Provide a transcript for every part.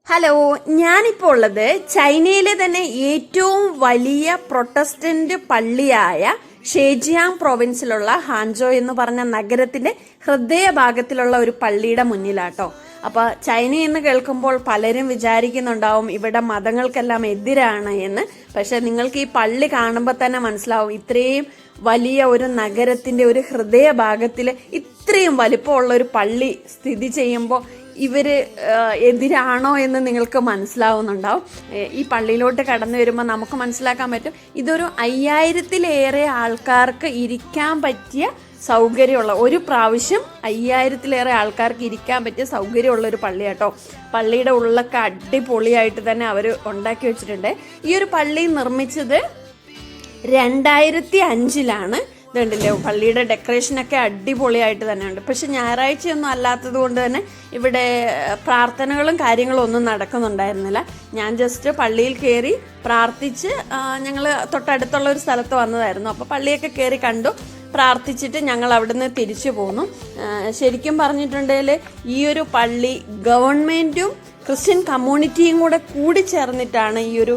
Hello, ഞാനിപ്പോൾ ഉള്ളത് ചൈനയിലെ തന്നെ ഏറ്റവും വലിയ പ്രൊട്ടസ്റ്റന്റ് പള്ളിയായ ഷേജിയാങ് പ്രൊവിൻസിലുള്ള ഹാൻജോ എന്ന് പറഞ്ഞ നഗരത്തിന്റെ ഹൃദയഭാഗത്തിലുള്ള ഒരു പള്ളിയുടെ മുന്നിലാട്ടോ. അപ്പൊ ചൈന എന്ന് കേൾക്കുമ്പോൾ പലരും വിചാരിക്കുന്നുണ്ടാവും ഇവിടെ മതങ്ങൾക്കെല്ലാം എതിരാണ് എന്ന്. പക്ഷെ നിങ്ങൾക്ക് ഈ പള്ളി കാണുമ്പോൾ തന്നെ മനസ്സിലാവും, ഇത്രയും വലിയ ഒരു നഗരത്തിന്റെ ഒരു ഹൃദയഭാഗത്തിൽ ഇത്രയും വലിപ്പമുള്ള ഒരു പള്ളി സ്ഥിതി ചെയ്യുമ്പോൾ ഇവര് എതിരാണോ എന്ന് നിങ്ങൾക്ക് മനസ്സിലാവുന്നുണ്ടാവും. ഈ പള്ളിയിലോട്ട് കടന്നു വരുമ്പോൾ നമുക്ക് മനസ്സിലാക്കാൻ പറ്റും, ഇതൊരു 5000-ലേറെ ആൾക്കാർക്ക് ഇരിക്കാൻ പറ്റിയ സൗകര്യമുള്ള, ഒരു പ്രാവശ്യം 5000-ലേറെ ആൾക്കാർക്ക് ഇരിക്കാൻ പറ്റിയ സൗകര്യമുള്ള ഒരു പള്ളി കേട്ടോ. പള്ളിയുടെ ഉള്ളൊക്കെ അടിപൊളിയായിട്ട് തന്നെ അവർ ഉണ്ടാക്കി വെച്ചിട്ടുണ്ട്. ഈ ഒരു പള്ളി നിർമ്മിച്ചത് 2005-ലാണ്. ഇതുണ്ടല്ലേ, പള്ളിയുടെ ഡെക്കറേഷനൊക്കെ അടിപൊളിയായിട്ട് തന്നെ ഉണ്ട്. പക്ഷെ ഞായറാഴ്ചയൊന്നും അല്ലാത്തത് കൊണ്ട് തന്നെ ഇവിടെ പ്രാർത്ഥനകളും കാര്യങ്ങളും ഒന്നും നടക്കുന്നുണ്ടായിരുന്നില്ല. ഞാൻ ജസ്റ്റ് പള്ളിയിൽ കയറി പ്രാർത്ഥിച്ച്, ഞങ്ങൾ തൊട്ടടുത്തുള്ള ഒരു സ്ഥലത്ത് വന്നതായിരുന്നു. അപ്പോൾ പള്ളിയൊക്കെ കയറി കണ്ടു, പ്രാർത്ഥിച്ചിട്ട് ഞങ്ങൾ അവിടുന്ന് തിരിച്ചു പോന്നു. ശരിക്കും പറഞ്ഞിട്ടുണ്ടെങ്കിൽ ഈ ഒരു പള്ളി ഗവൺമെൻറ്റും ക്രിസ്ത്യൻ കമ്മ്യൂണിറ്റിയും കൂടി ചേർന്നിട്ടാണ് ഈ ഒരു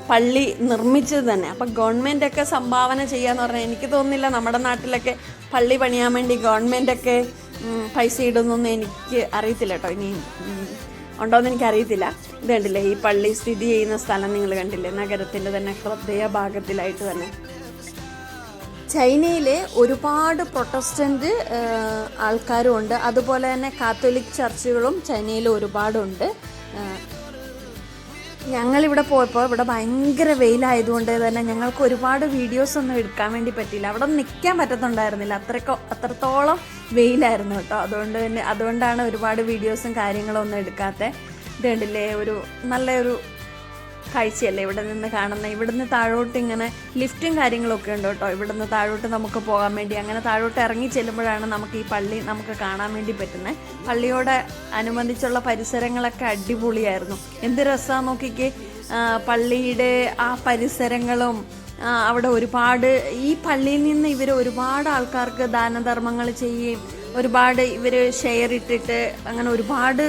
പള്ളി നിർമ്മിച്ചത് തന്നെ. അപ്പം ഗവൺമെൻറ്റൊക്കെ സംഭാവന ചെയ്യാന്ന് പറഞ്ഞാൽ എനിക്ക് തോന്നുന്നില്ല നമ്മുടെ നാട്ടിലൊക്കെ പള്ളി പണിയാൻ വേണ്ടി ഗവൺമെൻറ്റൊക്കെ പൈസ ഇടുന്നൊന്നും എനിക്ക് അറിയത്തില്ല കേട്ടോ. ഇനി ഉണ്ടോയെന്ന് എനിക്കറിയത്തില്ല. ഇത് കണ്ടില്ലേ, ഈ പള്ളി സ്ഥിതി ചെയ്യുന്ന സ്ഥലം നിങ്ങൾ കണ്ടില്ലേ, നഗരത്തിൻ്റെ തന്നെ ഹൃദയ ഭാഗത്തിലായിട്ട് തന്നെ. ചൈനയിലെ ഒരുപാട് പ്രൊട്ടസ്റ്റന്റ് ആൾക്കാരും ഉണ്ട്, അതുപോലെ തന്നെ കാത്തോലിക് ചർച്ചുകളും ചൈനയിൽ ഒരുപാടുണ്ട്. ഞങ്ങളിവിടെ പോയപ്പോൾ ഇവിടെ ഭയങ്കര വെയിലായതുകൊണ്ട് തന്നെ ഞങ്ങൾക്ക് ഒരുപാട് വീഡിയോസ് ഒന്നും എടുക്കാൻ വേണ്ടി പറ്റിയില്ല. അവിടെ നിൽക്കാൻ പറ്റത്തുണ്ടായിരുന്നില്ല, അത്രത്തോളം വെയിലായിരുന്നു കേട്ടോ. അതുകൊണ്ടാണ് ഒരുപാട് വീഡിയോസും കാര്യങ്ങളും ഒന്നും എടുക്കാത്തത്. ഇത് കണ്ടില്ലേ, ഒരു നല്ലൊരു കാഴ്ചയല്ലേ ഇവിടെ നിന്ന് കാണുന്ന. ഇവിടുന്ന് താഴോട്ട് ഇങ്ങനെ ലിഫ്റ്റും കാര്യങ്ങളൊക്കെ ഉണ്ട് കേട്ടോ. ഇവിടുന്ന് താഴോട്ട് നമുക്ക് പോകാൻ വേണ്ടി, അങ്ങനെ താഴോട്ട് ഇറങ്ങി ചെല്ലുമ്പോഴാണ് നമുക്ക് ഈ പള്ളി നമുക്ക് കാണാൻ വേണ്ടി പറ്റുന്നത്. പള്ളിയോട് അനുബന്ധിച്ചുള്ള പരിസരങ്ങളൊക്കെ അടിപൊളിയായിരുന്നു. എന്ത് രസമാണ് നോക്കിക്കേ, പള്ളിയുടെ ആ പരിസരങ്ങളും അവിടെ ഒരുപാട്, ഈ പള്ളിയിൽ നിന്ന് ഇവർ ഒരുപാട് ആൾക്കാർക്ക് ദാനധർമ്മങ്ങൾ ചെയ്യുകയും ഒരുപാട് ഇവർ ഷെയർ ഇട്ടിട്ട് അങ്ങനെ ഒരുപാട്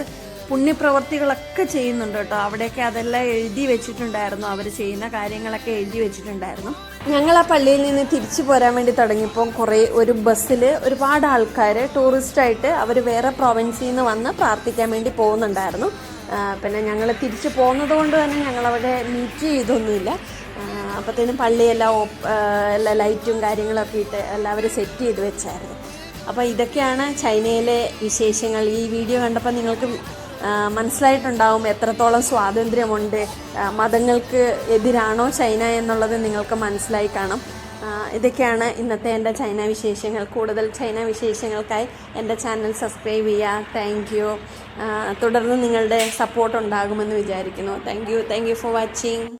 പുണ്യപ്രവർത്തികളൊക്കെ ചെയ്യുന്നുണ്ട് കേട്ടോ. അവിടെയൊക്കെ അതെല്ലാം എഴുതി വെച്ചിട്ടുണ്ടായിരുന്നു, അവർ ചെയ്യുന്ന കാര്യങ്ങളൊക്കെ എഴുതി വെച്ചിട്ടുണ്ടായിരുന്നു. ഞങ്ങൾ ആ പള്ളിയിൽ നിന്ന് തിരിച്ചു പോരാൻ വേണ്ടി തുടങ്ങിയപ്പോൾ ഒരു ബസ്സിൽ ഒരുപാട് ആൾക്കാർ ടൂറിസ്റ്റായിട്ട് അവർ വേറെ പ്രൊവിൻസിൽ നിന്ന് വന്ന് പ്രാർത്ഥിക്കാൻ വേണ്ടി പോകുന്നുണ്ടായിരുന്നു. പിന്നെ ഞങ്ങൾ തിരിച്ചു പോകുന്നത് കൊണ്ട് തന്നെ ഞങ്ങളവിടെ മീറ്റ് ചെയ്തൊന്നുമില്ല. അപ്പോഴത്തേനും പള്ളിയെല്ലാം എല്ലാ ലൈറ്റും കാര്യങ്ങളൊക്കെ ഇട്ട് എല്ലാവരും സെറ്റ് ചെയ്ത് വെച്ചായിരുന്നു. അപ്പോൾ ഇതൊക്കെയാണ് ചൈനയിലെ വിശേഷങ്ങൾ. ഈ വീഡിയോ കണ്ടപ്പോൾ നിങ്ങൾക്ക് മനസ്സിലായിട്ടുണ്ടാവും എത്രത്തോളം സ്വാതന്ത്ര്യമുണ്ട്, മതങ്ങൾക്ക് എതിരാണോ ചൈന എന്നുള്ളത് നിങ്ങൾക്ക് മനസ്സിലായി കാണും. ഇതൊക്കെയാണ് ഇന്നത്തെ എൻ്റെ ചൈന വിശേഷങ്ങൾ. കൂടുതൽ ചൈന വിശേഷങ്ങൾക്കായി എൻ്റെ ചാനൽ സബ്സ്ക്രൈബ് ചെയ്യുക. Thank you. തുടർന്ന് നിങ്ങളുടെ സപ്പോർട്ട് ഉണ്ടാകുമെന്ന് വിചാരിക്കുന്നു. Thank you for watching.